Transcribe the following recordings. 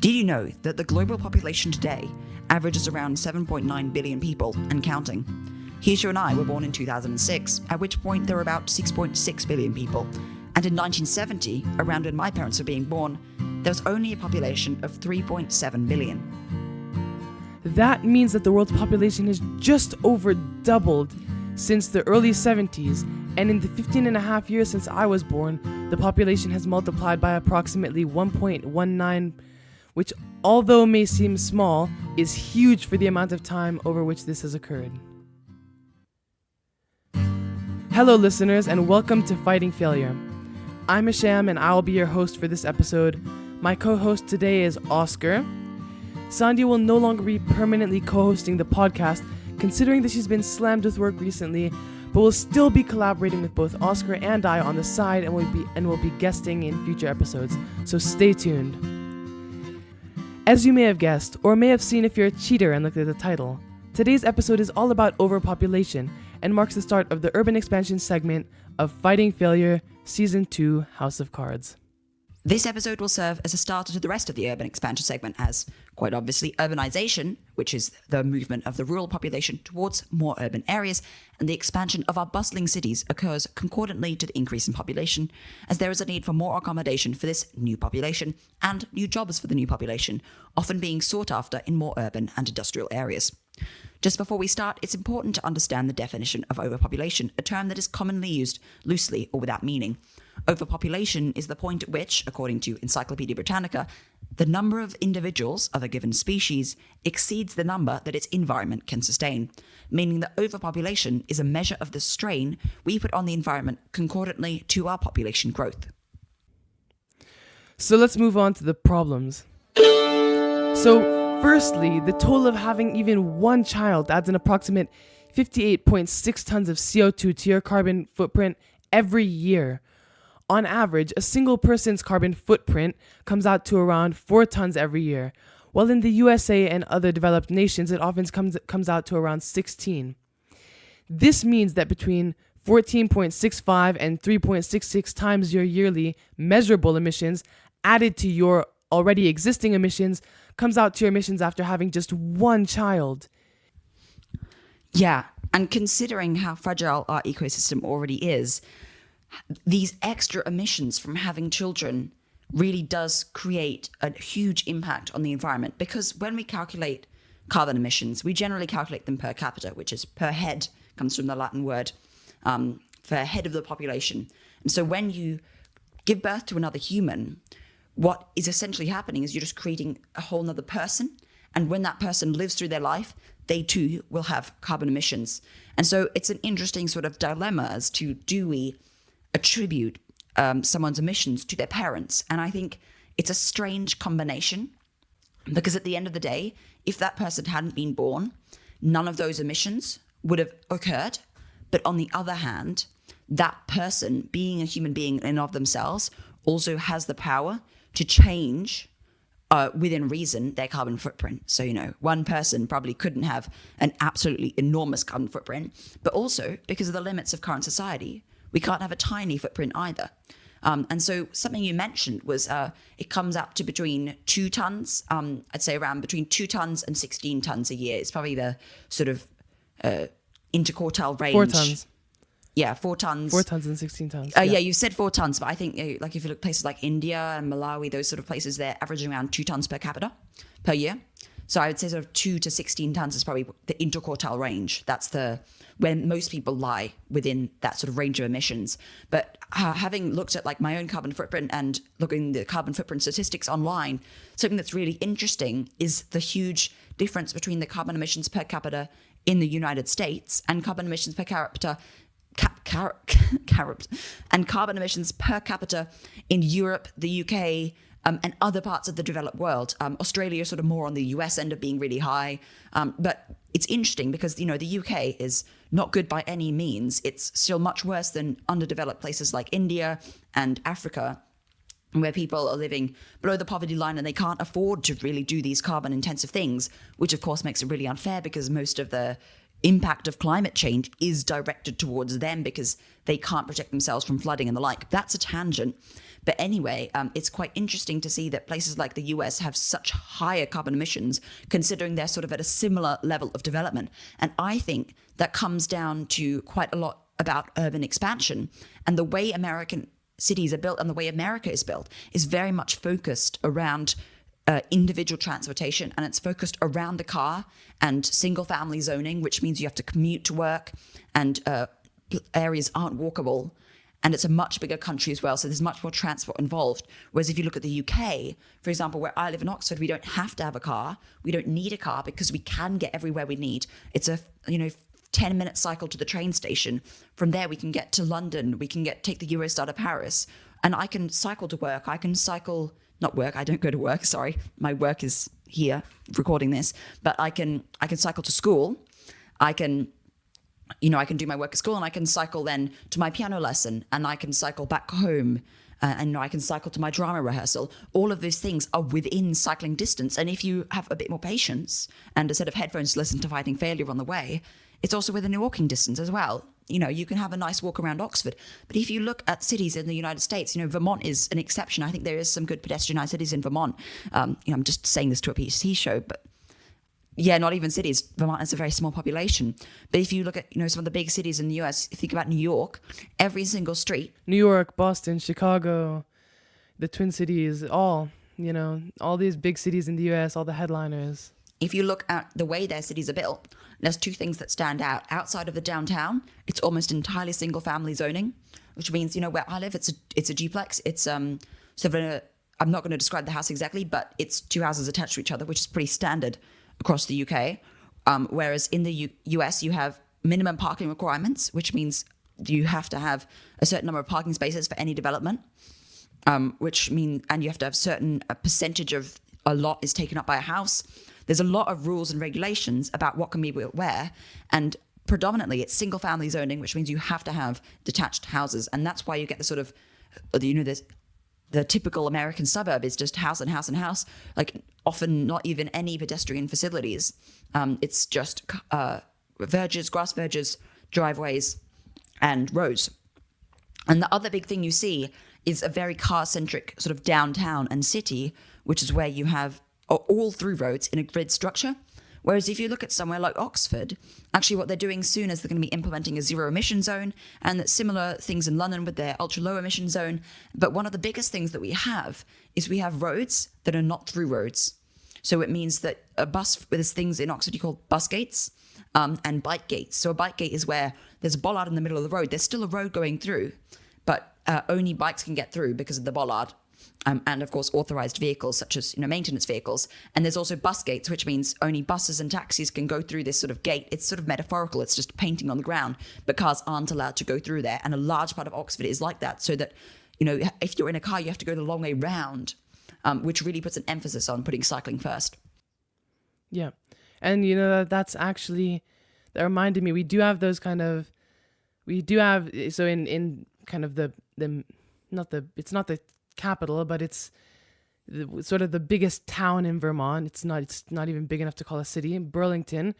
Did you know that the global population today averages around 7.9 billion people and counting? Hisham and I were born in 2006, at which point there were about 6.6 billion people. And in 1970, around when my parents were being born, there was only a population of 3.7 billion. That means that the world's population has just over doubled since the early 70s, and in the 15 and a half years since I was born, the population has multiplied by approximately 1.19, which, although may seem small, is huge for the amount of time over which this has occurred. Hello listeners, and welcome to Fighting Failure. I'm Hisham, and I'll be your host for this episode. My co-host today is Oscar. Sandhya will no longer be permanently co-hosting the podcast, considering that she's been slammed with work recently, but will still be collaborating with both Oscar and I on the side, and will be guesting in future episodes, so stay tuned. As you may have guessed, or may have seen if you're a cheater and looked at the title, today's episode is all about overpopulation, and marks the start of the urban expansion segment of Fighting Failure, Season 2, House of Cards. This episode will serve as a starter to the rest of the urban expansion segment as, quite obviously, urbanization, which is the movement of the rural population towards more urban areas, and the expansion of our bustling cities occurs concordantly to the increase in population, as there is a need for more accommodation for this new population and new jobs for the new population, often being sought after in more urban and industrial areas. Just before we start, it's important to understand the definition of overpopulation, a term that is commonly used loosely or without meaning. Overpopulation is the point at which, according to Encyclopedia Britannica, the number of individuals of a given species exceeds the number that its environment can sustain, meaning that overpopulation is a measure of the strain we put on the environment concordantly to our population growth. So let's move on to the problems. Firstly, the toll of having even one child adds an approximate 58.6 tons of CO2 to your carbon footprint every year. On average, a single person's carbon footprint comes out to around 4 tons every year, while in the USA and other developed nations, it often comes out to around 16. This means that between 14.65 and 3.66 times your yearly measurable emissions added to your already existing emissions comes out to your emissions after having just one child. Yeah, and considering how fragile our ecosystem already is, these extra emissions from having children really does create a huge impact on the environment, because when we calculate carbon emissions, we generally calculate them per capita, which is per head, comes from the Latin word for head of the population. And so when you give birth to another human, what is essentially happening is you're just creating a whole nother person. And when that person lives through their life, they too will have carbon emissions. And so it's an interesting sort of dilemma as to, do we attribute someone's emissions to their parents? And I think it's a strange combination, because at the end of the day, if that person hadn't been born, none of those emissions would have occurred. But on the other hand, that person, being a human being in and of themselves, also has the power to change within reason their carbon footprint. So, one person probably couldn't have an absolutely enormous carbon footprint, but also because of the limits of current society, we can't have a tiny footprint either. And so something you mentioned was it comes up to between 2 tons, I'd say around between 2 tons and 16 tons a year. It's probably the sort of interquartile range. 4 tons. Yeah, 4 tons. 4 tons and 16 tons. Yeah, you said 4 tons, but I think like if you look at places like India and Malawi, those sort of places, they're averaging around 2 tons per capita per year. So I would say sort of 2 to 16 tons is probably the interquartile range. That's when most people lie within that sort of range of emissions. But having looked at like my own carbon footprint and looking at the carbon footprint statistics online, something that's really interesting is the huge difference between the carbon emissions per capita in the United States and carbon emissions per capita and carbon emissions per capita in Europe, the UK, and other parts of the developed world. Australia is sort of more on the US end of being really high. But it's interesting because, the UK is not good by any means. It's still much worse than underdeveloped places like India and Africa, where people are living below the poverty line and they can't afford to really do these carbon intensive things, which of course makes it really unfair because most of the impact of climate change is directed towards them because they can't protect themselves from flooding and the like. That's a tangent. But anyway, it's quite interesting to see that places like the US have such higher carbon emissions, considering they're sort of at a similar level of development. And I think that comes down to quite a lot about urban expansion. And the way American cities are built and the way America is built is very much focused around individual transportation, and it's focused around the car and single family zoning, which means you have to commute to work and areas aren't walkable. And it's a much bigger country as well, so there's much more transport involved. Whereas if you look at the UK, for example, where I live in Oxford, we don't have to have a car. We don't need a car because we can get everywhere we need. It's a 10-minute cycle to the train station. From there, we can get to London. We can take the Eurostar to Paris. And I can cycle to work. I can cycle, not work, I don't go to work, sorry. My work is here, recording this. But I can cycle to school. I can do my work at school, and I can cycle then to my piano lesson, and I can cycle back home, and I can cycle to my drama rehearsal. All of those things are within cycling distance. And if you have a bit more patience and a set of headphones to listen to Fighting Failure on the way, it's also within a walking distance as well. You can have a nice walk around Oxford. But if you look at cities in the United States, Vermont is an exception. I think there is some good pedestrianized cities in Vermont. I'm just saying this to a PC show, but yeah, not even cities. Vermont has a very small population. But if you look at, some of the big cities in the US, think about New York, every single street. New York, Boston, Chicago, the Twin Cities, all these big cities in the US, all the headliners. If you look at the way their cities are built, there's two things that stand out. Outside of the downtown, it's almost entirely single family zoning, which means, where I live, it's a duplex. It's sort of I'm not going to describe the house exactly, but it's two houses attached to each other, which is pretty standard across the UK, whereas in the US you have minimum parking requirements, which means you have to have a certain number of parking spaces for any development, and you have to have a percentage of a lot is taken up by a house. There's a lot of rules and regulations about what can be built where, and predominantly it's single family zoning, which means you have to have detached houses, and that's why you get the sort of the typical American suburb is just house and house and house, like often not even any pedestrian facilities. It's just grass verges, driveways, and roads. And the other big thing you see is a very car-centric sort of downtown and city, which is where you have all through roads in a grid structure. Whereas if you look at somewhere like Oxford, actually what they're doing soon is they're going to be implementing a zero emission zone, and similar things in London with their ultra low emission zone. But one of the biggest things that we have is we have roads that are not through roads. So it means that there's things in Oxford you call bus gates and bike gates. So a bike gate is where there's a bollard in the middle of the road. There's still a road going through, but only bikes can get through because of the bollard. And of course, authorized vehicles such as maintenance vehicles. And there's also bus gates, which means only buses and taxis can go through this sort of gate. It's sort of metaphorical. It's just painting on the ground, but cars aren't allowed to go through there. And a large part of Oxford is like that. So that, if you're in a car, you have to go the long way round, which really puts an emphasis on putting cycling first. Yeah. And, that's actually, that reminded me, we do have, so in kind of it's not the capital, but it's sort of the biggest town in Vermont. It's not even big enough to call a city. Burlington.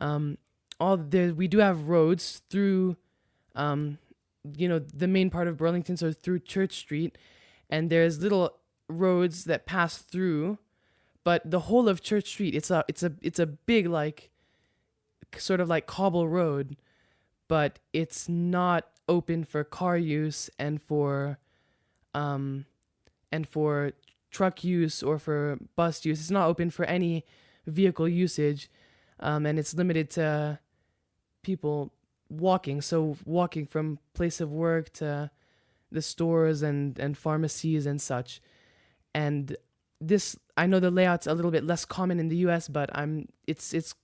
We do have roads through, the main part of Burlington, so through Church Street, and there's little roads that pass through, but the whole of Church Street, it's a big sort of like cobble road, but it's not open for car use and for truck use or for bus use. It's not open for any vehicle usage, and it's limited to people walking. So walking from place of work to the stores and pharmacies and such. And this, I know the layout's a little bit less common in the US, but it's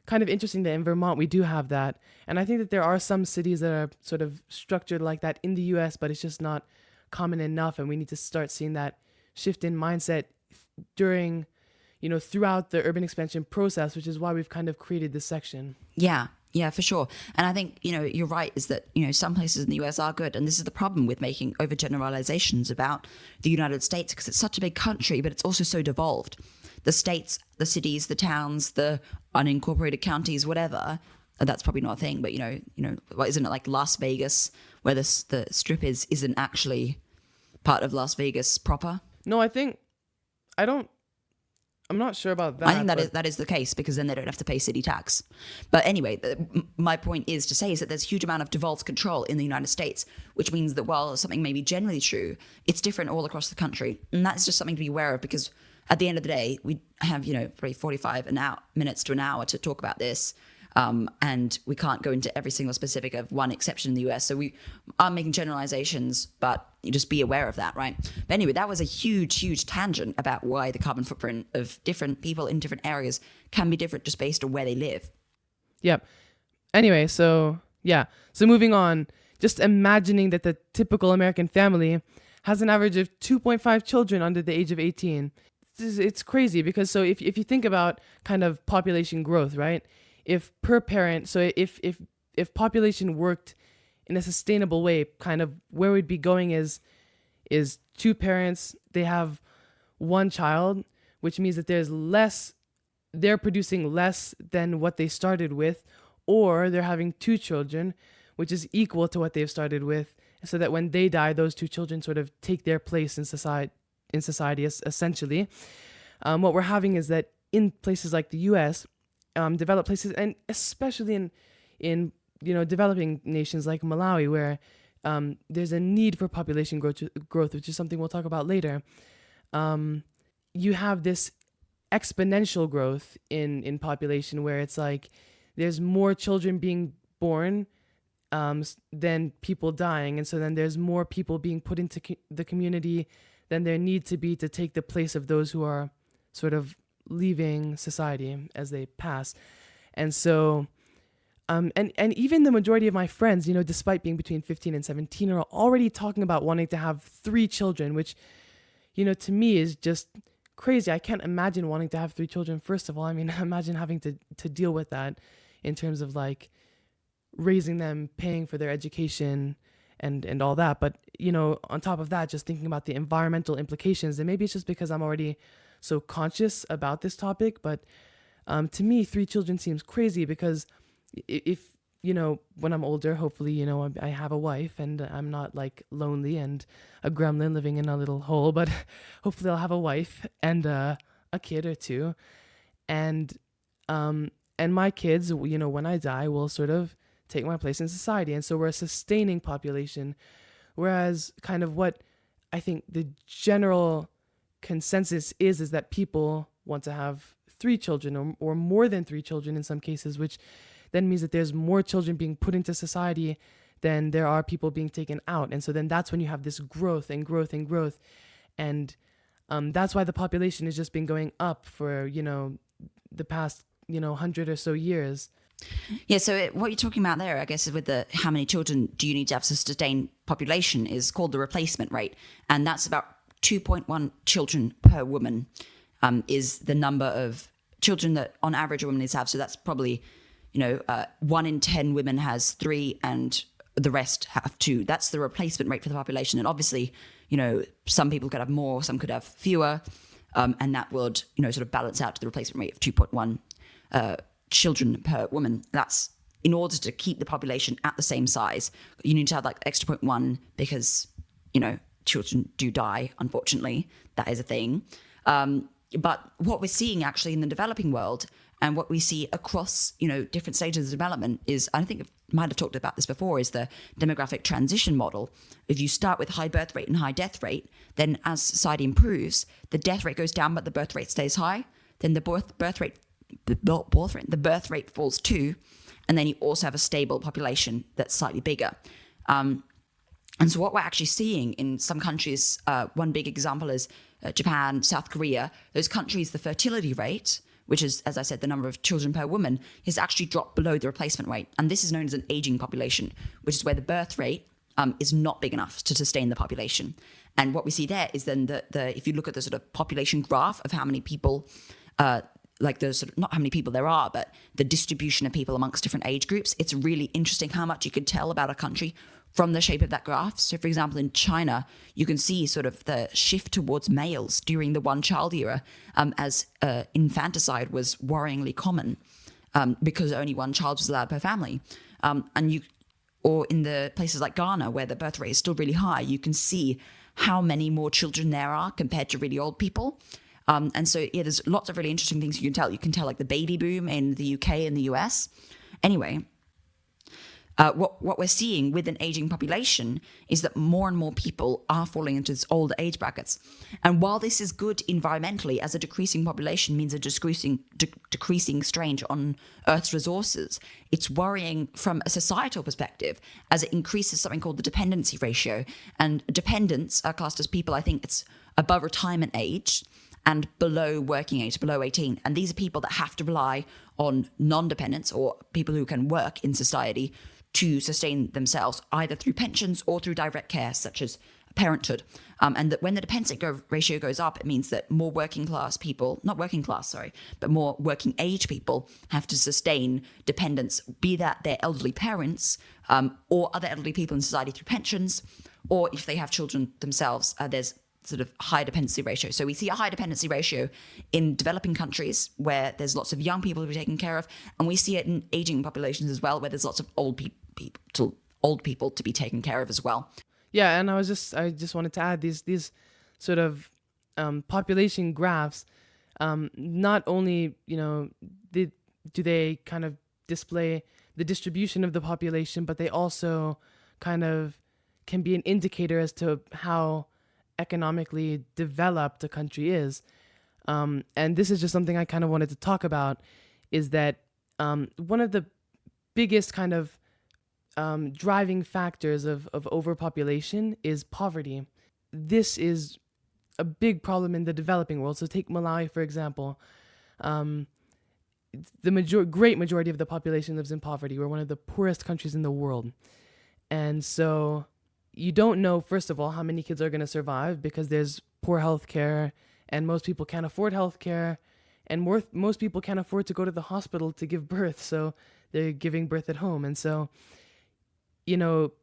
kind of interesting that in Vermont we do have that. And I think that there are some cities that are sort of structured like that in the US, but it's just not common enough, and we need to start seeing that shift in mindset during, throughout the urban expansion process, which is why we've kind of created this section. Yeah, for sure. And I think, you're right, is that, some places in the US are good. And this is the problem with making overgeneralizations about the United States, because it's such a big country, but it's also so devolved. The states, the cities, the towns, the unincorporated counties, whatever, that's probably not a thing, but what, isn't it like Las Vegas, where the strip isn't actually part of Las Vegas proper? No, I'm not sure about that. I think that is the case, because then they don't have to pay city tax. But anyway, my point is that there's a huge amount of devolved control in the United States, which means that while something may be generally true, it's different all across the country. And that's just something to be aware of, because at the end of the day, we have, probably 45 minutes to an hour to talk about this. And we can't go into every single specific of one exception in the US. So we are making generalizations, but you just be aware of that, right? But anyway, that was a huge, huge tangent about why the carbon footprint of different people in different areas can be different just based on where they live. Yep. Anyway, so moving on, just imagining that the typical American family has an average of 2.5 children under the age of 18. It's crazy, because so if you think about kind of population growth, right? If per parent, so if population worked in a sustainable way, kind of where we'd be going is two parents, they have one child, which means that they're producing less than what they started with, or they're having two children, which is equal to what they've started with, so that when they die, those two children sort of take their place in society essentially. What we're having is that in places like the US, developed places, and especially in developing nations like Malawi, where there's a need for population growth, which is something we'll talk about later. You have this exponential growth in population, where it's like there's more children being born than people dying, and so then there's more people being put into the community than there need to be to take the place of those who are sort of leaving society as they pass. And so and even the majority of my friends, despite being between 15 and 17, are already talking about wanting to have 3 children, which to me is just crazy. I can't imagine wanting to have 3 children, first of all. I mean, imagine having to deal with that in terms of like raising them, paying for their education and all that. But on top of that, just thinking about the environmental implications, and maybe it's just because I'm already so conscious about this topic, but to me, 3 children seems crazy, because if when I'm older, hopefully I have a wife and I'm not like lonely and a gremlin living in a little hole, but hopefully I'll have a wife and a kid or 2, and my kids, when I die, will sort of take my place in society, and so we're a sustaining population, whereas kind of what I think the general consensus is that people want to have 3 children or more than 3 children in some cases, which then means that there's more children being put into society than there are people being taken out. And so then that's when you have this growth and growth and growth. And that's why the population has just been going up for, the past, 100 or so years. Yeah, so what you're talking about there, I guess, is with the how many children do you need to have to sustain population is called the replacement rate. And that's about 2.1 children per woman is the number of children that on average a woman needs to have. So that's probably, 1 in 10 women has 3 and the rest have 2. That's the replacement rate for the population. And obviously, some people could have more, some could have fewer. And that would, sort of balance out to the replacement rate of 2.1 children per woman. That's in order to keep the population at the same size. You need to have like extra 0.1 because, children do die, unfortunately. That is a thing. But what we're seeing actually in the developing world and what we see across, different stages of development is, I think I might have talked about this before, is the demographic transition model. If you start with high birth rate and high death rate, then as society improves, the death rate goes down, but the birth rate stays high. Then the birth rate falls too. And then you also have a stable population that's slightly bigger. And so what we're actually seeing in some countries, one big example is Japan, South Korea. Those countries, the fertility rate, which is, as I said, the number of children per woman, has actually dropped below the replacement rate. And this is known as an aging population, which is where the birth rate is not big enough to sustain the population. And what we see there is then if you look at the sort of population graph of how many people, like the sort of, not how many people there are, but the distribution of people amongst different age groups, it's really interesting how much you can tell about a country from the shape of that graph. So for example, in China, you can see sort of the shift towards males during the one-child era, as infanticide was worryingly common. because only one child was allowed per family. Or in the places like Ghana, where the birth rate is still really high, you can see how many more children there are compared to really old people. And so, yeah, there's lots of really interesting things you can tell. You can tell like the baby boom in the UK and the US. Anyway, what we're seeing with an aging population is that more and more people are falling into this older age brackets. And while this is good environmentally, as a decreasing population means a decreasing strain on Earth's resources, it's worrying from a societal perspective as it increases something called the dependency ratio. And dependents are classed as people, I think it's above retirement age and below working age, below 18. And these are people that have to rely on non-dependents or people who can work in society to sustain themselves, either through pensions or through direct care, such as parenthood. And that when the dependency ratio goes up, it means that more more working age people have to sustain dependents, be that their elderly parents or other elderly people in society through pensions, or if they have children themselves, there's sort of high dependency ratio. So we see a high dependency ratio in developing countries where there's lots of young people to be taken care of, and we see it in aging populations as well, where there's lots of old people to be taken care of as well. Yeah, and I just wanted to add these sort of population graphs. Not only do they kind of display the distribution of the population, but they also kind of can be an indicator as to how economically developed a country is. And this is just something I kind of wanted to talk about, is that one of the biggest kind of driving factors of overpopulation is poverty. This is a big problem in the developing world. So take Malawi, for example. The great majority of the population lives in poverty. We're one of the poorest countries in the world. And so you don't know, first of all, how many kids are going to survive because there's poor health care, and most people can't afford health care, and most people can't afford to go to the hospital to give birth, so they're giving birth at home. And so,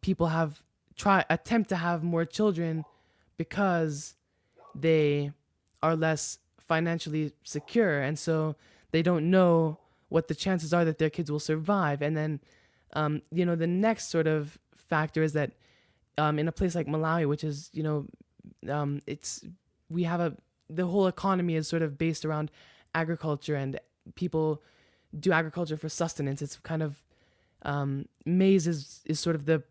people attempt to have more children because they are less financially secure, and so they don't know what the chances are that their kids will survive. And then, the next sort of factor is that in a place like Malawi, which is, the whole economy is sort of based around agriculture, and people do agriculture for sustenance. It's kind of, maize is sort of the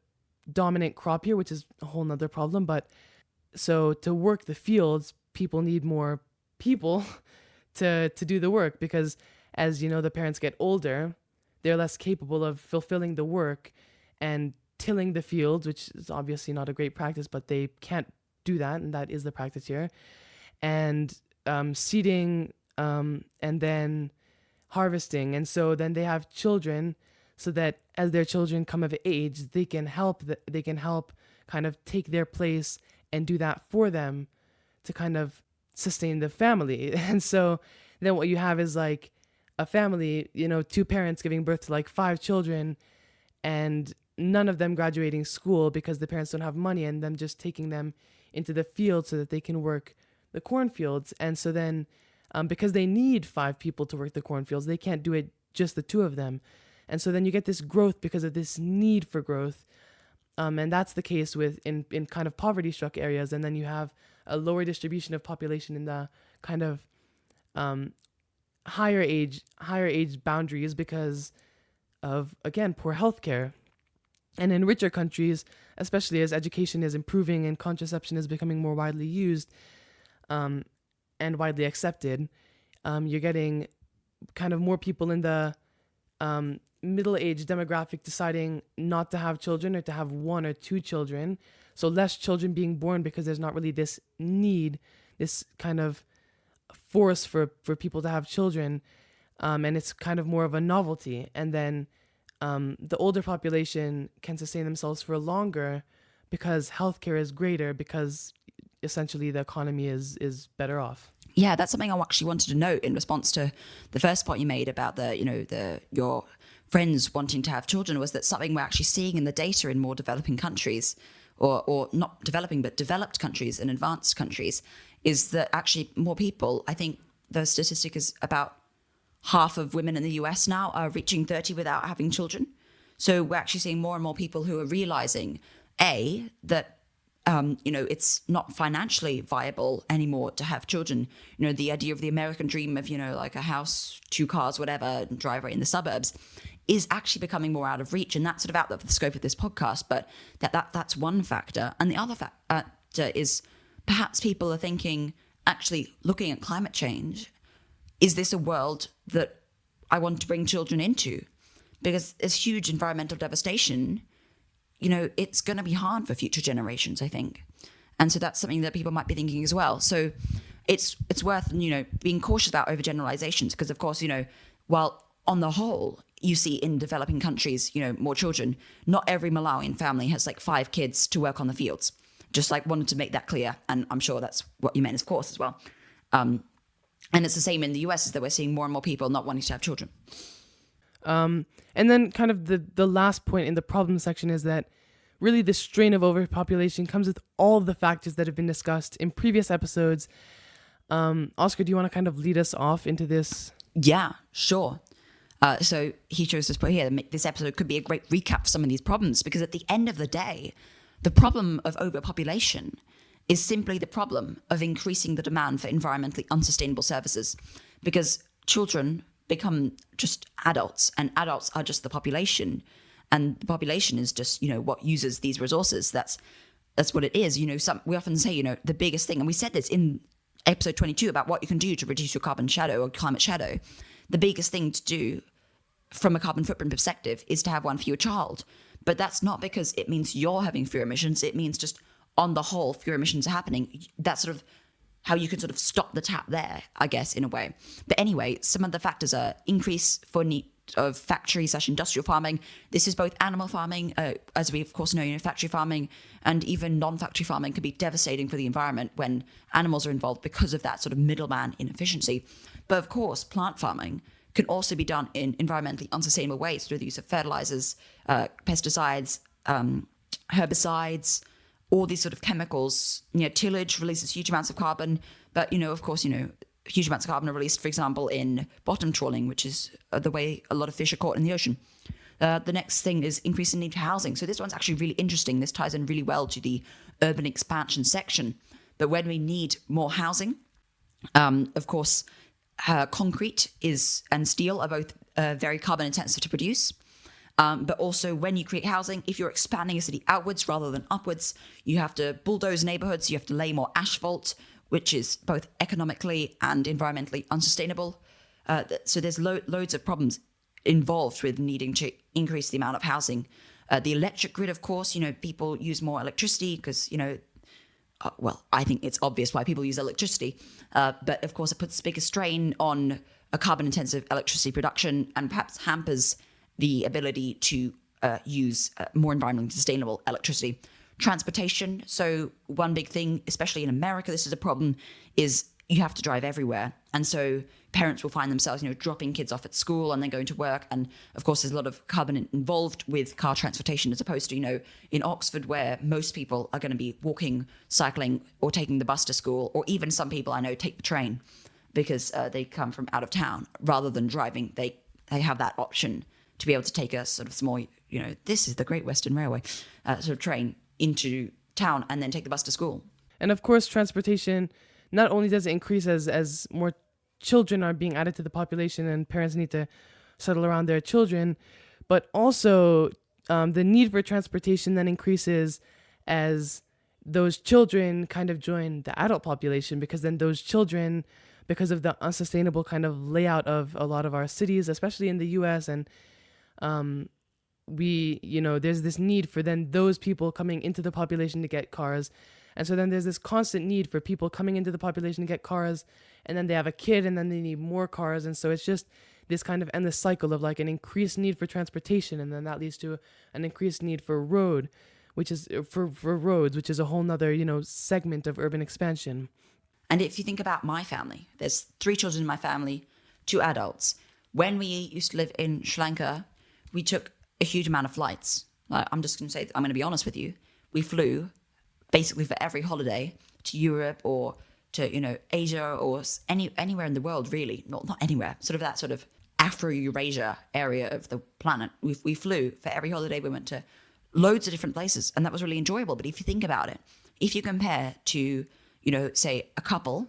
dominant crop here, which is a whole nother problem. But so to work the fields, people need more people to do the work, because as the parents get older, they're less capable of fulfilling the work and tilling the fields, which is obviously not a great practice, but they can't do that, and that is the practice here. And seeding, and then harvesting. And so then they have children, so that as their children come of age, they can help kind of take their place and do that for them to kind of sustain the family. And so then what you have is like a family, 2 parents giving birth to like 5 children, and none of them graduating school because the parents don't have money, and them just taking them into the field so that they can work the cornfields. And so then because they need 5 people to work the cornfields, they can't do it just the 2 of them. And so then you get this growth because of this need for growth. And that's the case in kind of poverty-struck areas. And then you have a lower distribution of population in the kind of higher age boundaries because of, again, poor healthcare. And in richer countries, especially as education is improving and contraception is becoming more widely used and widely accepted, you're getting kind of more people in the middle-aged demographic deciding not to have children, or to have 1 or 2 children. So less children being born because there's not really this need, this kind of force for people to have children. And it's kind of more of a novelty. And then the older population can sustain themselves for longer because healthcare is greater, because essentially the economy is better off. Yeah, that's something I actually wanted to note in response to the first point you made about your friends wanting to have children, was that something we're actually seeing in the data in more developing countries, or not developing, but developed countries and advanced countries, is that actually more people, I think the statistic is about half of women in the US now are reaching 30 without having children. So we're actually seeing more and more people who are realizing, that it's not financially viable anymore to have children. The idea of the American dream of, like a house, 2 cars, whatever, and driveway in the suburbs is actually becoming more out of reach. And that's sort of out of the scope of this podcast, but that's one factor. And the other factor is perhaps people are thinking, actually looking at climate change, is this a world that I want to bring children into? Because it's huge environmental devastation. It's going to be hard for future generations, I think. And so that's something that people might be thinking as well. So it's worth, being cautious about overgeneralizations because, of course, while on the whole, you see in developing countries, more children, not every Malawian family has like 5 kids to work on the fields. Just like wanted to make that clear. And I'm sure that's what you meant, of course, as well. And it's the same in the US is that we're seeing more and more people not wanting to have children. And then kind of the last point in the problem section is that really the strain of overpopulation comes with all of the factors that have been discussed in previous episodes. Oscar, do you want to kind of lead us off into this? Yeah, sure. So he chose to put here, this episode could be a great recap for some of these problems because at the end of the day, the problem of overpopulation is simply the problem of increasing the demand for environmentally unsustainable services because children become just adults and adults are just the population and the population is just, what uses these resources. That's what it is. We often say, the biggest thing, and we said this in episode 22 about what you can do to reduce your carbon shadow or climate shadow. The biggest thing to do from a carbon footprint perspective is to have one fewer child. But that's not because it means you're having fewer emissions. It means just on the whole, fewer emissions are happening. That's sort of how you can sort of stop the tap there, I guess, in a way. But anyway, some of the factors are increase for need of factory/industrial farming. This is both animal farming, as we of course know, factory farming and even non-factory farming can be devastating for the environment when animals are involved because of that sort of middleman inefficiency. But of course, plant farming can also be done in environmentally unsustainable ways through the use of fertilizers, pesticides, herbicides, all these sort of chemicals. Tillage releases huge amounts of carbon, but of course, huge amounts of carbon are released, for example, in bottom trawling, which is the way a lot of fish are caught in the ocean. The next thing is increasing need for housing. So this one's actually really interesting. This ties in really well to the urban expansion section. But when we need more housing, of course, concrete and steel are both very carbon intensive to produce. But also when you create housing, if you're expanding a city outwards rather than upwards, you have to bulldoze neighborhoods, you have to lay more asphalt, which is both economically and environmentally unsustainable. So there's loads of problems involved with needing to increase the amount of housing. The electric grid, of course, people use more electricity because, I think it's obvious why people use electricity. But of course, it puts bigger strain on a carbon-intensive electricity production and perhaps hampers the ability to use more environmentally sustainable electricity. Transportation. So one big thing, especially in America, this is a problem, is you have to drive everywhere. And so parents will find themselves, dropping kids off at school and then going to work. And of course, there's a lot of carbon involved with car transportation as opposed to, in Oxford, where most people are going to be walking, cycling, or taking the bus to school, or even some people I know take the train because they come from out of town rather than driving. They have that option to be able to take a sort of small, this is the Great Western Railway, sort of train into town and then take the bus to school. And of course, transportation, not only does it increase as more children are being added to the population and parents need to shuttle around their children, but also the need for transportation then increases as those children kind of join the adult population, because then those children, because of the unsustainable kind of layout of a lot of our cities, especially in the US, and there's this need for then those people coming into the population to get cars. And so then there's this constant need for people coming into the population to get cars, and then they have a kid and then they need more cars. And so it's just this kind of endless cycle of like an increased need for transportation. And then that leads to an increased need for roads, which is a whole nother, segment of urban expansion. And if you think about my family, there's 3 children in my family, 2 adults. When we used to live in Sri Lanka, we took a huge amount of flights. I'm going to be honest with you. We flew basically for every holiday to Europe or to Asia or anywhere in the world, really. Not anywhere, sort of that sort of Afro-Eurasia area of the planet. We flew for every holiday. We went to loads of different places, and that was really enjoyable. But if you think about it, if you compare to, say a couple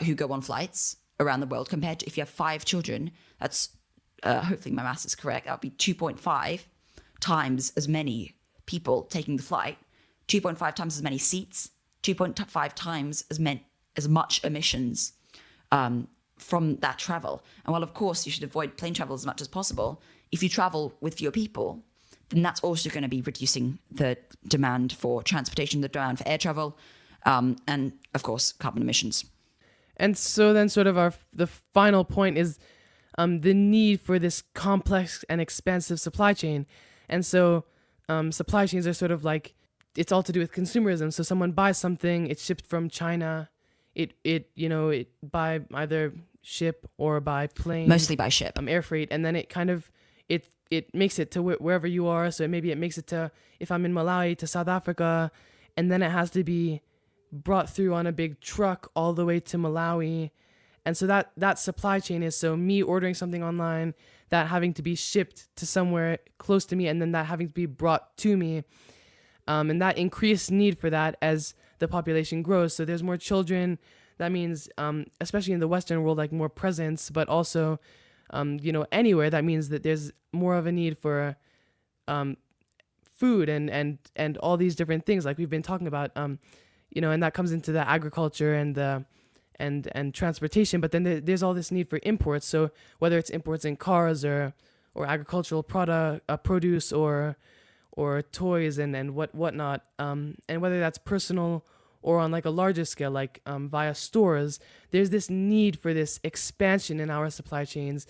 who go on flights around the world, compared to if you have 5 children, that's hopefully my maths is correct. That would be 2.5 times as many people taking the flight, 2.5 times as many seats, 2.5 times as much emissions from that travel. And while, of course, you should avoid plane travel as much as possible, if you travel with fewer people, then that's also going to be reducing the demand for transportation, the demand for air travel, and, of course, carbon emissions. And so then sort of the final point is the need for this complex and expansive supply chain. And so supply chains are sort of like, it's all to do with consumerism. So someone buys something, it's shipped from China, it by either ship or by plane. Mostly by ship. Air freight. And then it kind of, it makes it to wherever you are. So maybe it makes it to, if I'm in Malawi, to South Africa, and then it has to be brought through on a big truck all the way to Malawi. And so that supply chain is, so me ordering something online, that having to be shipped to somewhere close to me, and then that having to be brought to me. And that increased need for that as the population grows. So there's more children. That means, especially in the Western world, like more presence, but also, anywhere. That means that there's more of a need for food and all these different things like we've been talking about. And that comes into the agriculture and transportation. But then there's all this need for imports. So whether it's imports in cars or agricultural produce or toys and whatnot, and whether that's personal or on like a larger scale, like via stores, there's this need for this expansion in our supply chains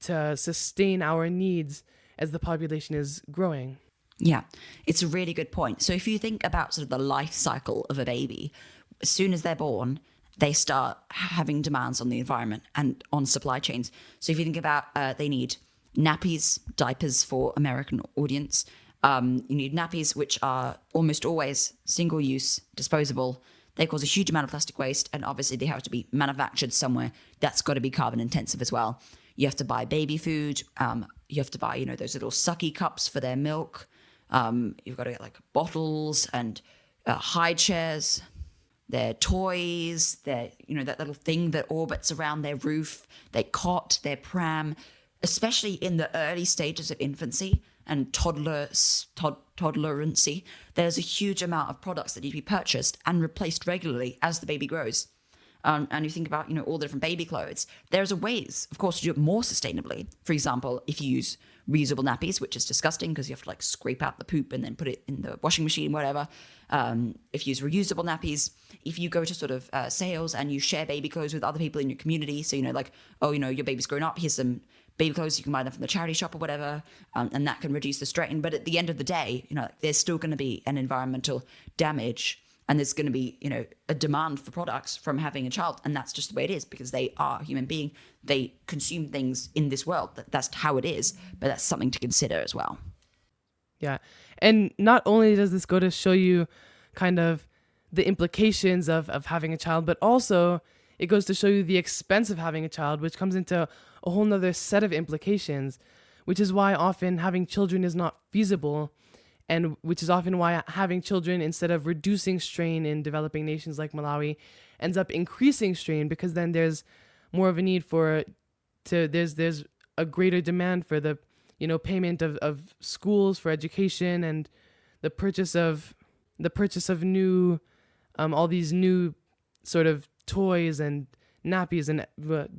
to sustain our needs as the population is growing. Yeah, it's a really good point. So if you think about sort of the life cycle of a baby, as soon as they're born, they start having demands on the environment and on supply chains. So if you think about they need nappies, diapers for American audience. You need nappies, which are almost always single-use, disposable. They cause a huge amount of plastic waste, and obviously they have to be manufactured somewhere. That's got to be carbon intensive as well. You have to buy baby food. You have to buy, those little sucky cups for their milk. You've got to get like bottles and high chairs, their toys, their, that little thing that orbits around their roof, their cot, their pram, especially in the early stages of infancy and toddlerancy. There's a huge amount of products that need to be purchased and replaced regularly as the baby grows. And you think about, all the different baby clothes. There's a ways, of course, to do it more sustainably. For example, if you use reusable nappies, which is disgusting because you have to like scrape out the poop and then put it in the washing machine, whatever. If you use reusable nappies, if you go to sort of sales and you share baby clothes with other people in your community, so your baby's grown up, here's some baby clothes, you can buy them from the charity shop or whatever, and that can reduce the strain. But at the end of the day, there's still going to be an environmental damage, and there's going to be, a demand for products from having a child. And that's just the way it is because they are a human being. They consume things in this world. That's how it is. But that's something to consider as well. Yeah. And not only does this go to show you kind of the implications of having a child, but also it goes to show you the expense of having a child, which comes into a whole nother set of implications, which is why often having children is not feasible. And which is often why having children, instead of reducing strain in developing nations like Malawi, ends up increasing strain, because then there's more of a need there's a greater demand for the, payment of schools for education and the purchase of new, all these new sort of toys and nappies and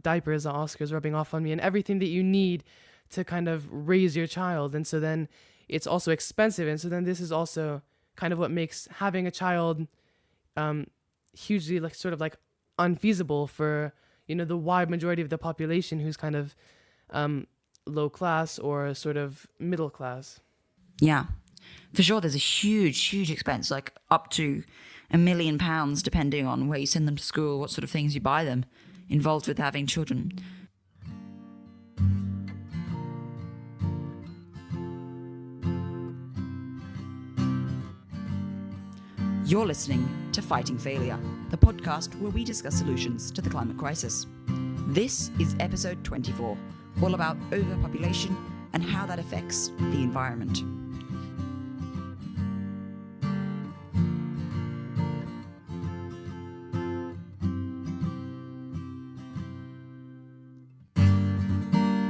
diapers. Oscar's rubbing off on me, and everything that you need to kind of raise your child. And so then it's also expensive. And so then this is also kind of what makes having a child hugely unfeasible for, the wide majority of the population who's kind of low class or sort of middle class. Yeah, for sure. There's a huge expense, like up to £1 million, depending on where you send them to school, what sort of things you buy them, involved with having children. You're listening to Fighting Failure, the podcast where we discuss solutions to the climate crisis. This is episode 24, all about overpopulation and how that affects the environment.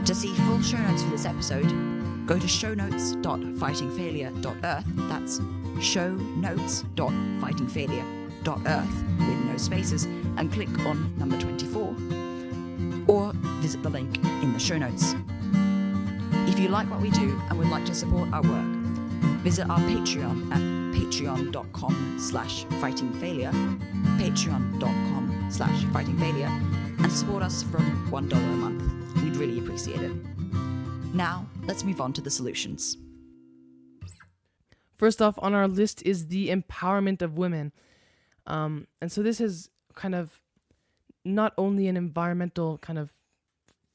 To see full show notes for this episode, go to shownotes.fightingfailure.earth. That's shownotes.fightingfailure.earth with no spaces, and click on number 24, or visit the link in the show notes. If you like what we do and would like to support our work, visit our Patreon at patreon.com/fightingfailure, patreon.com/fightingfailure, and support us from $1 a month. We'd really appreciate it. Now, let's move on to the solutions. First off on our list is the empowerment of women. And so this is kind of not only an environmental kind of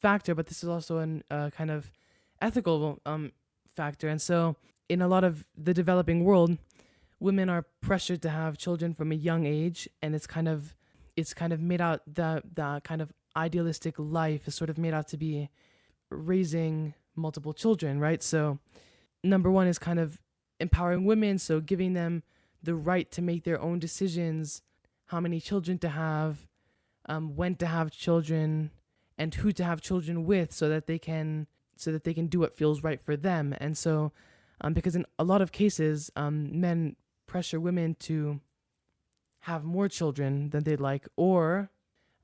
factor, but this is also an kind of ethical factor. And so in a lot of the developing world, women are pressured to have children from a young age, and it's kind of made out the kind of idealistic life is sort of made out to be raising multiple children, right? So number one is kind of empowering women, so giving them the right to make their own decisions, how many children to have, when to have children, and who to have children with, so that they can do what feels right for them. And so because in a lot of cases men pressure women to have more children than they'd like, or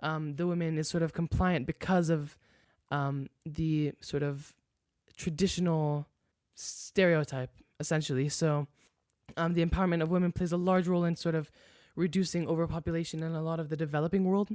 the woman is sort of compliant because of the sort of traditional stereotype, essentially. So the empowerment of women plays a large role in sort of reducing overpopulation in a lot of the developing world.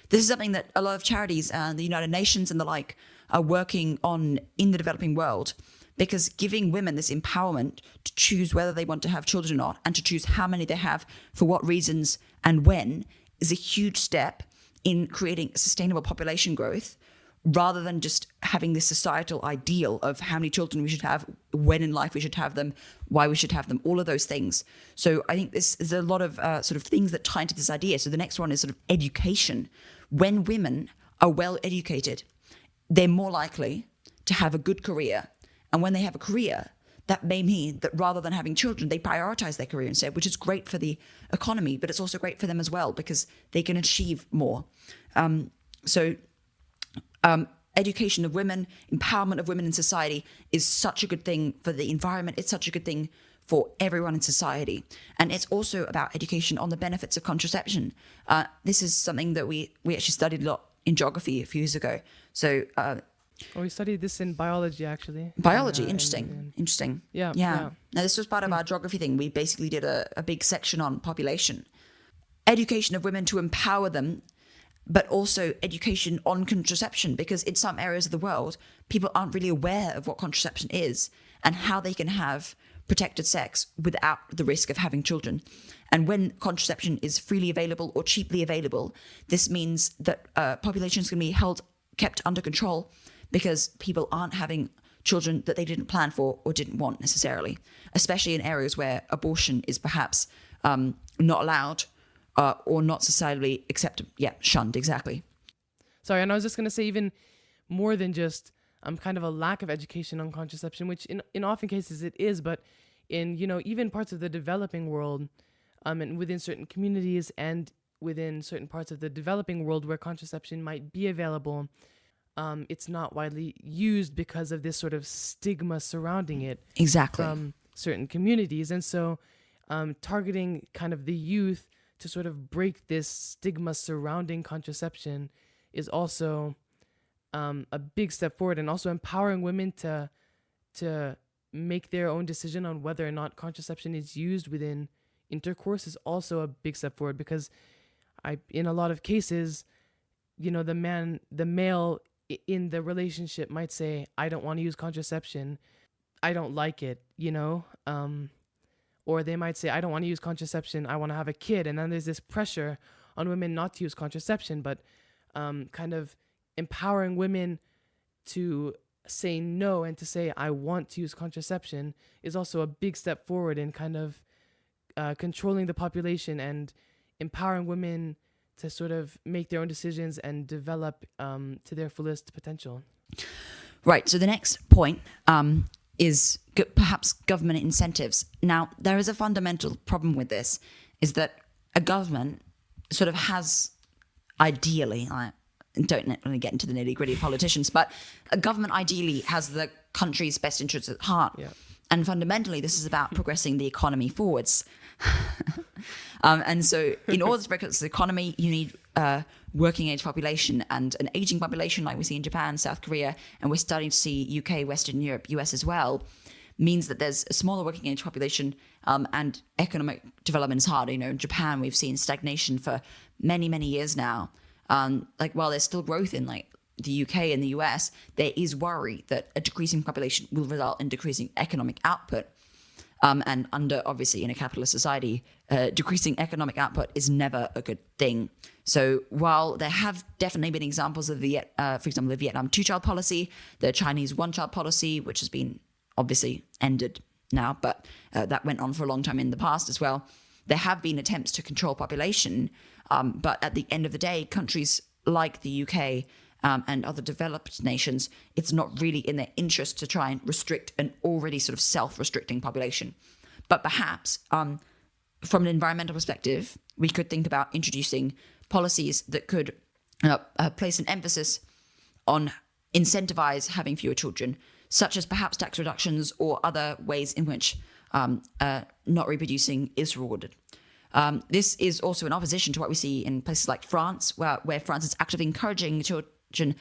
This is something that a lot of charities and the United Nations and the like are working on in the developing world, because giving women this empowerment to choose whether they want to have children or not, and to choose how many they have, for what reasons and when, is a huge step in creating sustainable population growth, rather than just having this societal ideal of how many children we should have, when in life we should have them, why we should have them, all of those things. So I think this is a lot of sort of things that tie into this idea. So the next one is sort of education. When women are well educated, they're more likely to have a good career. And when they have a career, that may mean that rather than having children, they prioritize their career instead, which is great for the economy, but it's also great for them as well, because they can achieve more. Education of women, empowerment of women in society is such a good thing for the environment. It's such a good thing for everyone in society. And it's also about education on the benefits of contraception. This is something that we actually studied a lot in geography a few years ago. So we studied this in biology, actually. Biology, interesting. Yeah. Now, this was part of our geography thing. We basically did a big section on population. Education of women to empower them, but also education on contraception, because in some areas of the world, people aren't really aware of what contraception is and how they can have protected sex without the risk of having children. And when contraception is freely available or cheaply available, this means that populations can be kept under control, because people aren't having children that they didn't plan for or didn't want necessarily, especially in areas where abortion is perhaps not allowed or not societally accepted. Yeah, shunned, exactly. Sorry, and I was just going to say, even more than just kind of a lack of education on contraception, which in often cases it is, but in, even parts of the developing world, and within certain communities and within certain parts of the developing world where contraception might be available, it's not widely used because of this sort of stigma surrounding it. Exactly. From certain communities. And so targeting kind of the youth to sort of break this stigma surrounding contraception is also a big step forward, and also empowering women to make their own decision on whether or not contraception is used within intercourse is also a big step forward, because in a lot of cases, the male in the relationship might say, I don't want to use contraception, I don't like it, or they might say, I don't want to use contraception, I want to have a kid. And then there's this pressure on women not to use contraception, but kind of empowering women to say no and to say, I want to use contraception, is also a big step forward in kind of controlling the population and empowering women to sort of make their own decisions and develop to their fullest potential. Right. So the next point is perhaps government incentives. Now, there is a fundamental problem with this, is that a government sort of has, ideally, I don't really get into the nitty-gritty of politicians, but a government ideally has the country's best interests at heart. Yeah. And fundamentally, this is about progressing the economy forwards. And so in order to progress the economy, you need working age population, and an aging population like we see in Japan, South Korea, and we're starting to see UK, Western Europe, US as well, means that there's a smaller working age population, and economic development is hard. In Japan, we've seen stagnation for many, many years now. While there's still growth in the UK and the US, there is worry that a decreasing population will result in decreasing economic output. And obviously, in a capitalist society, decreasing economic output is never a good thing. So while there have definitely been examples of for example, the Vietnam two-child policy, the Chinese one-child policy, which has been obviously ended now, but that went on for a long time in the past as well. There have been attempts to control population, but at the end of the day, countries like the UK and other developed nations, it's not really in their interest to try and restrict an already sort of self-restricting population. But perhaps from an environmental perspective, we could think about introducing policies that could place an emphasis on incentivize having fewer children, such as perhaps tax reductions or other ways in which not reproducing is rewarded. This is also in opposition to what we see in places like France, where France is actively encouraging children.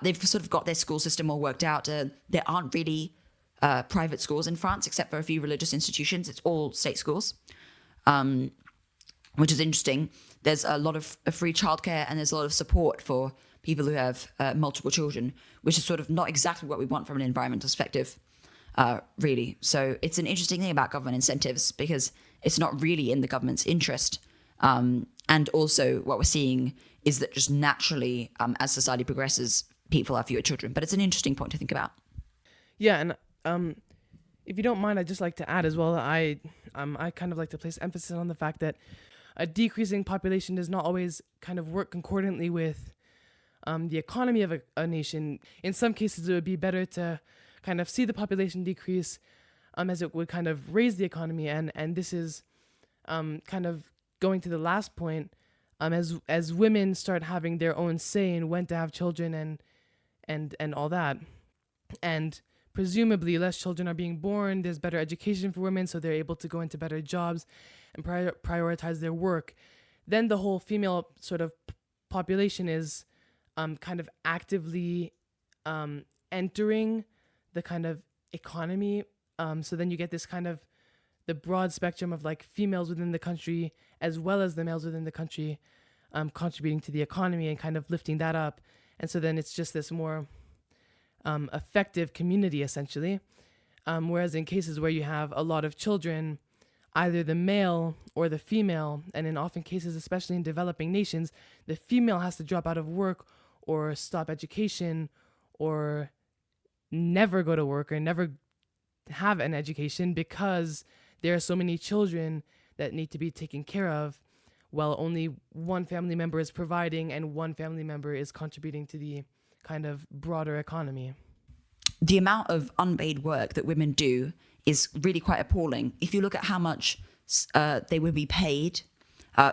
They've sort of got their school system all worked out. There aren't really private schools in France, except for a few religious institutions. It's all state schools, which is interesting. There's a lot of free childcare, and there's a lot of support for people who have multiple children, which is sort of not exactly what we want from an environmental perspective, really. So it's an interesting thing about government incentives, because it's not really in the government's interest. And also what we're seeing is that just naturally, as society progresses, people have fewer children. But it's an interesting point to think about. Yeah, and if you don't mind, I'd just like to add as well, I kind of like to place emphasis on the fact that a decreasing population does not always kind of work concordantly with the economy of a nation. In some cases, it would be better to kind of see the population decrease as it would kind of raise the economy. And this is kind of going to the last point, as women start having their own say in when to have children and all that. And presumably less children are being born, there's better education for women, so they're able to go into better jobs and prioritize their work. Then the whole female sort of population is kind of actively entering the kind of economy. So then you get this kind of the broad spectrum of like females within the country as well as the males within the country contributing to the economy and kind of lifting that up. And so then it's just this more effective community, essentially. Whereas in cases where you have a lot of children, either the male or the female, and in often cases, especially in developing nations, the female has to drop out of work or stop education or never go to work or never have an education because there are so many children that need to be taken care of, while only one family member is providing and one family member is contributing to the kind of broader economy. The amount of unpaid work that women do is really quite appalling. If you look at how much they would be paid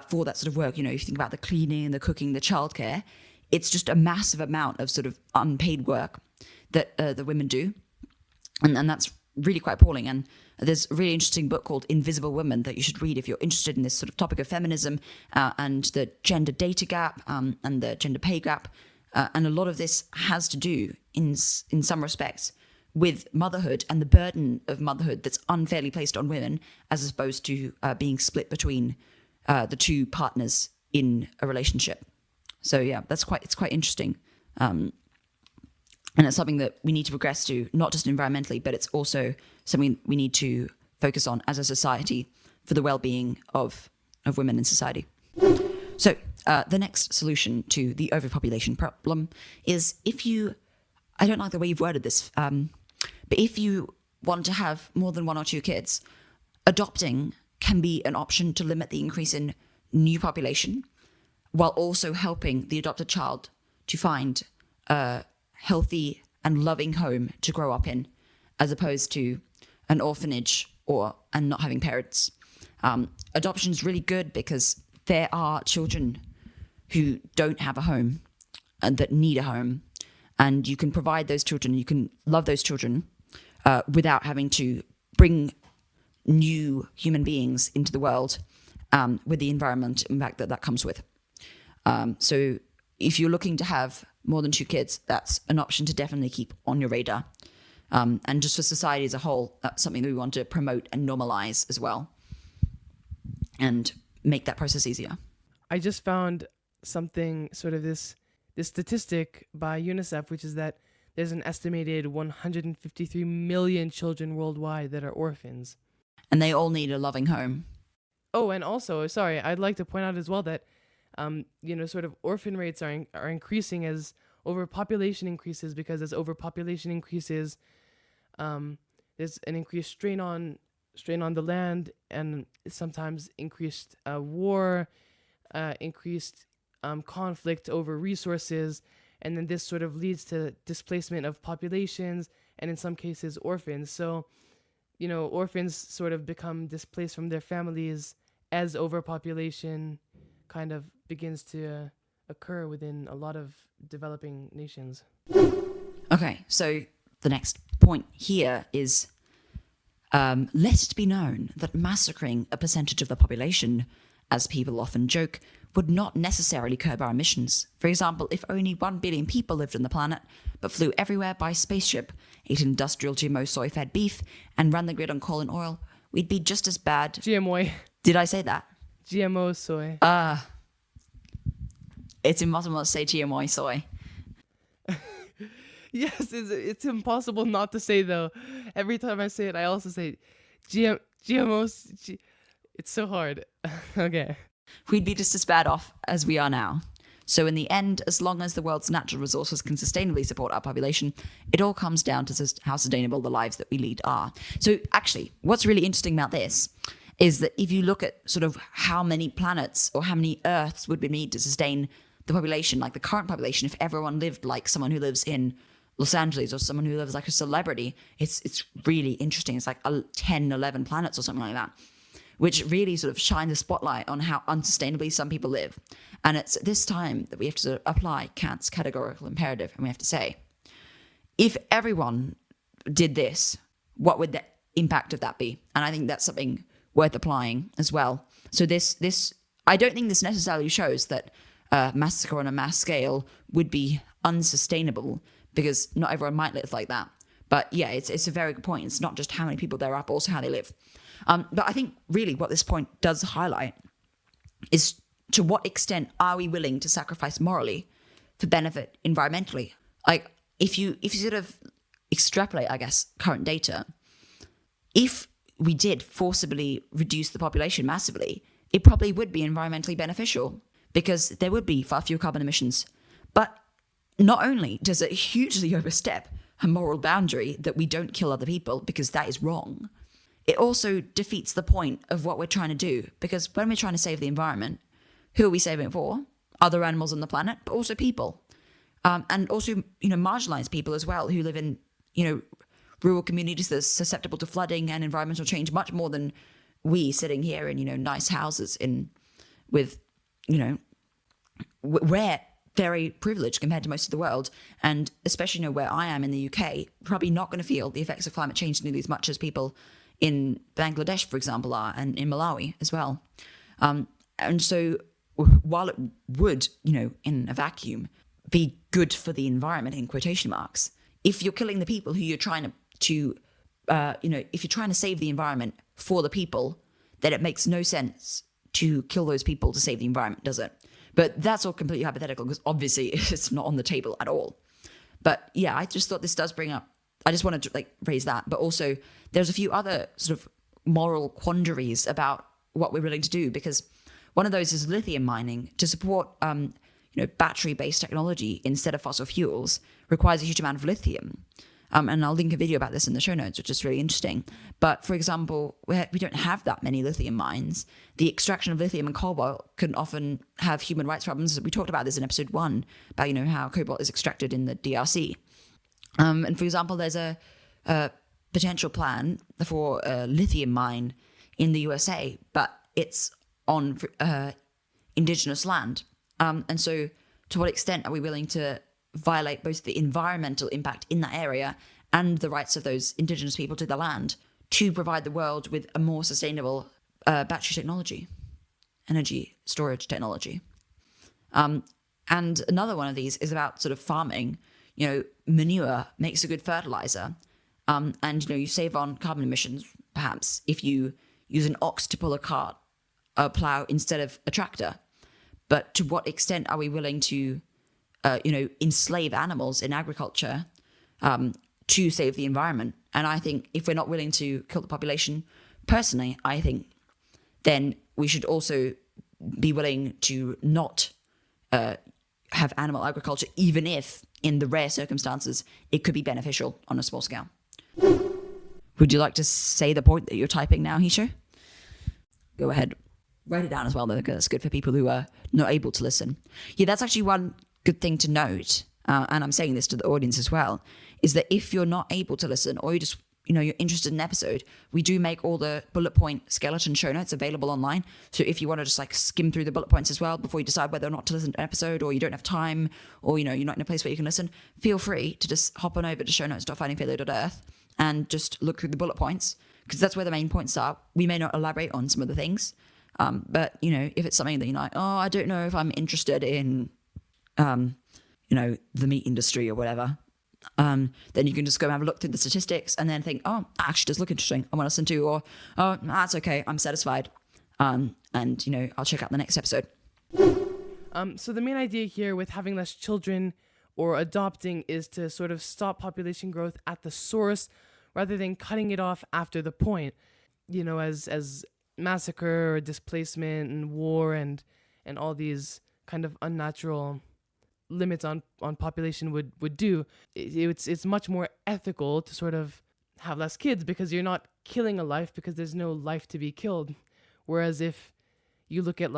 for that sort of work, if you think about the cleaning, the cooking, the childcare, it's just a massive amount of sort of unpaid work that the women do. And that's really quite appalling. And there's a really interesting book called Invisible Women that you should read if you're interested in this sort of topic of feminism and the gender data gap and the gender pay gap. And a lot of this has to do, in some respects, with motherhood and the burden of motherhood that's unfairly placed on women, as opposed to being split between the two partners in a relationship. So yeah, it's quite interesting. And it's something that we need to progress to, not just environmentally, but it's also something we need to focus on as a society for the well-being of women in society. So the next solution to the overpopulation problem is I don't like the way you've worded this, but if you want to have more than one or two kids, adopting can be an option to limit the increase in new population while also helping the adopted child to find a healthy and loving home to grow up in, as opposed to an orphanage and not having parents. Adoption is really good because there are children who don't have a home and that need a home, and you can provide those children, you can love those children without having to bring new human beings into the world with the environment impact that comes with. So if you're looking to have more than 2 kids, that's an option to definitely keep on your radar. And just for society as a whole, that's something that we want to promote and normalize as well and make that process easier. I just found something, sort of this statistic by UNICEF, which is that there's an estimated 153 million children worldwide that are orphans. And they all need a loving home. Oh, and also, sorry, I'd like to point out as well that, sort of orphan rates are increasing as overpopulation increases, because as overpopulation increases, there's an increased strain on the land, and sometimes increased war, increased conflict over resources, and then this sort of leads to displacement of populations, and in some cases orphans. So, orphans sort of become displaced from their families as overpopulation kind of begins to occur within a lot of developing nations. Okay, so the next point here is let it be known that massacring a percentage of the population, as people often joke, would not necessarily curb our emissions. For example, if only 1 billion people lived on the planet, but flew everywhere by spaceship, ate industrial GMO soy-fed beef, and ran the grid on coal and oil, we'd be just as bad. GMO. Did I say that? GMO soy. It's impossible to say GMO soy. Yes, it's impossible not to say, though. Every time I say it, I also say GMOs. It's so hard. Okay. We'd be just as bad off as we are now. So in the end, as long as the world's natural resources can sustainably support our population, it all comes down to how sustainable the lives that we lead are. So actually, what's really interesting about this is that if you look at sort of how many planets or how many Earths would we need to sustain the population, like the current population, if everyone lived like someone who lives in Los Angeles or someone who lives like a celebrity, it's really interesting. It's like 10, 11 planets or something like that, which really sort of shines a spotlight on how unsustainably some people live. And it's at this time that we have to sort of apply Kant's categorical imperative, and we have to say, if everyone did this, what would the impact of that be? And I think that's something worth applying as well. So this I don't think this necessarily shows that massacre on a mass scale would be unsustainable, because not everyone might live like that. But yeah, it's a very good point. It's not just how many people there are, but also how they live. But I think really what this point does highlight is to what extent are we willing to sacrifice morally for benefit environmentally? Like if you sort of extrapolate, I guess, current data, if we did forcibly reduce the population massively, it probably would be environmentally beneficial because there would be far fewer carbon emissions. But not only does it hugely overstep a moral boundary that we don't kill other people, because that is wrong, it also defeats the point of what we're trying to do. Because when we're trying to save the environment, who are we saving it for? Other animals on the planet, but also people. And also, marginalized people as well who live in, rural communities that are susceptible to flooding and environmental change much more than we sitting here in, nice houses with, we're very privileged compared to most of the world. And especially, where I am in the UK, probably not going to feel the effects of climate change nearly as much as people in Bangladesh, for example, are, and in Malawi as well. And so while it would, in a vacuum, be good for the environment, in quotation marks, if you're killing the people who you're trying to if you're trying to save the environment for the people, then it makes no sense to kill those people to save the environment, does it? But that's all completely hypothetical because obviously it's not on the table at all. But yeah, I just thought this does bring up, I just wanted to raise that. But also there's a few other sort of moral quandaries about what we're willing to do, because one of those is lithium mining. To support battery-based technology instead of fossil fuels requires a huge amount of lithium. And I'll link a video about this in the show notes, which is really interesting. But for example, we don't have that many lithium mines. The extraction of lithium and cobalt can often have human rights problems. We talked about this in episode 1 about, how cobalt is extracted in the DRC. And for example, there's a potential plan for a lithium mine in the USA, but it's on indigenous land. And so to what extent are we willing to violate both the environmental impact in that area and the rights of those indigenous people to the land to provide the world with a more sustainable battery technology, energy storage technology? And another one of these is about sort of farming. Manure makes a good fertilizer. And, you save on carbon emissions, perhaps, if you use an ox to pull a plow instead of a tractor. But to what extent are we willing to enslave animals in agriculture to save the environment? And I think if we're not willing to kill the population, personally, I think then we should also be willing to not have animal agriculture, even if in the rare circumstances it could be beneficial on a small scale. Would you like to say the point that you're typing now, Hisho? Go ahead. Write it down as well, though, because it's good for people who are not able to listen. Yeah, that's actually one good thing to note, and I'm saying this to the audience as well, is that if you're not able to listen or you're interested in an episode, we do make all the bullet point skeleton show notes available online. So if you want to just skim through the bullet points as well before you decide whether or not to listen to an episode, or you don't have time, or you're not in a place where you can listen, feel free to just hop on over to shownotes.findingfailure.earth and just look through the bullet points, because that's where the main points are. We may not elaborate on some of the things, but if it's something that you're like, I don't know if I'm interested in the meat industry or whatever, then you can just go and have a look through the statistics and then think, that actually does look interesting, I want to listen to, or that's okay, I'm satisfied, and I'll check out the next episode. So the main idea here with having less children or adopting is to sort of stop population growth at the source rather than cutting it off after the point, as massacre or displacement and war and all these kind of unnatural limits on population would do. It's much more ethical to sort of have less kids because you're not killing a life because there's no life to be killed. Whereas if you look at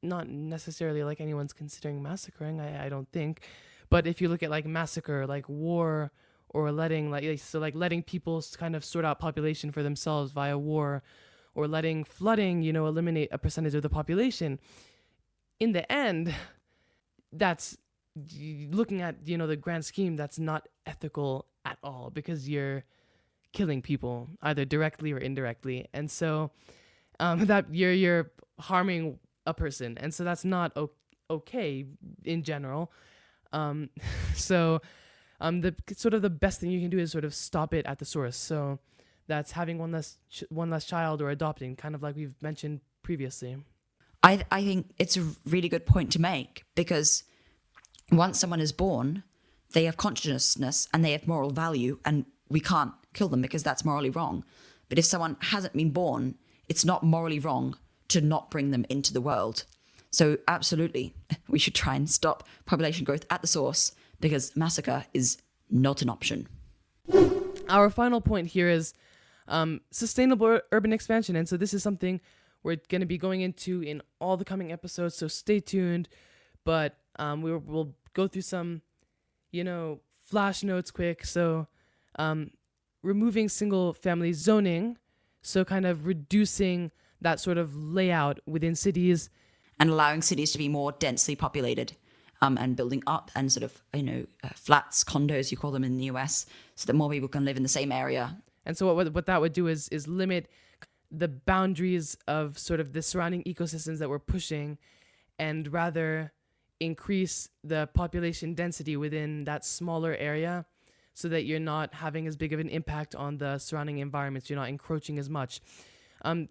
not necessarily anyone's considering massacring, I don't think, but if you look at massacre, war, or letting letting people kind of sort out population for themselves via war, or letting flooding, eliminate a percentage of the population, in the end, that's looking at, the grand scheme, that's not ethical at all because you're killing people either directly or indirectly. And so that you're harming a person. And so that's not okay in general. So the sort of the best thing you can do is sort of stop it at the source. So that's having one less child or adopting, kind of like we've mentioned previously. I think it's a really good point to make, because once someone is born, they have consciousness and they have moral value, and we can't kill them because that's morally wrong. But if someone hasn't been born, it's not morally wrong to not bring them into the world. So absolutely, we should try and stop population growth at the source, because massacre is not an option. Our final point here is sustainable urban expansion. And so this is something we're going to be going into in all the coming episodes, so stay tuned. But we'll go through some, flash notes quick. So removing single family zoning, so kind of reducing that sort of layout within cities. And allowing cities to be more densely populated, and building up and sort of, flats, condos, you call them in the US, so that more people can live in the same area. And so what that would do is limit the boundaries of sort of the surrounding ecosystems that we're pushing, and rather increase the population density within that smaller area, so that you're not having as big of an impact on the surrounding environments. You're not encroaching as much.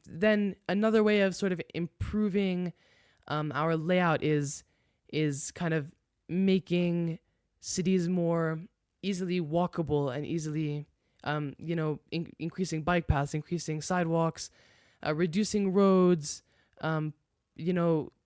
Then another way of sort of improving our layout is kind of making cities more easily walkable and easily, increasing bike paths, increasing sidewalks, reducing roads,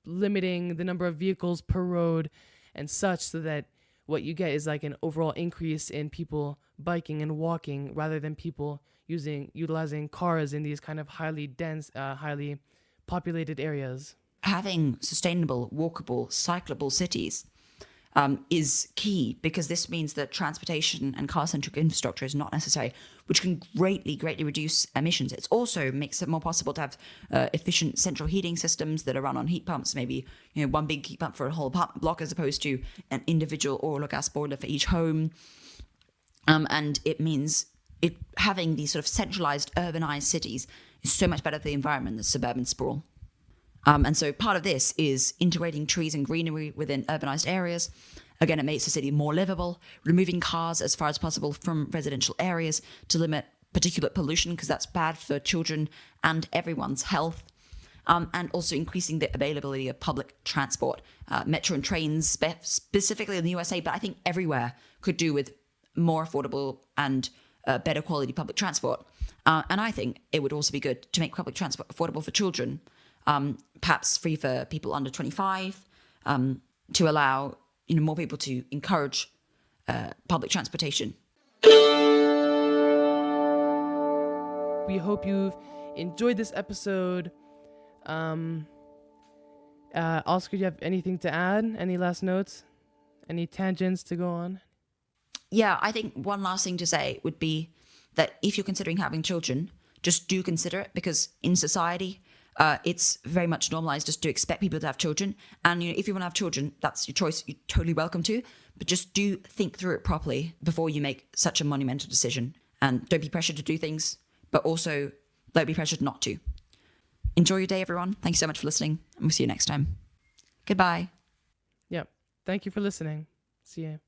limiting the number of vehicles per road and such, so that what you get is like an overall increase in people biking and walking rather than people utilizing cars in these kind of highly dense, highly populated areas. Having sustainable, walkable, cyclable cities is key, because this means that transportation and car-centric infrastructure is not necessary, which can greatly reduce emissions. It also makes it more possible to have efficient central heating systems that are run on heat pumps, maybe one big heat pump for a whole apartment block as opposed to an individual oil or gas boiler for each home. And it means having these sort of centralized, urbanized cities is so much better for the environment than suburban sprawl. And so part of this is integrating trees and greenery within urbanized areas. Again, it makes the city more livable, removing cars as far as possible from residential areas to limit particulate pollution, because that's bad for children and everyone's health. And also increasing the availability of public transport. Metro and trains, specifically in the USA, but I think everywhere, could do with more affordable and better quality public transport. And I think it would also be good to make public transport affordable for children, perhaps free for people under 25, to allow more people to encourage public transportation. We hope you've enjoyed this episode. Oscar, do you have anything to add? Any last notes? Any tangents to go on? Yeah, I think one last thing to say would be that if you're considering having children, just do consider it, because in society, it's very much normalized just to expect people to have children. And if you want to have children, that's your choice. You're totally welcome to. But just do think through it properly before you make such a monumental decision. And don't be pressured to do things, but also don't be pressured not to. Enjoy your day, everyone. Thank you so much for listening, and we'll see you next time. Goodbye. Yep. Thank you for listening. See you.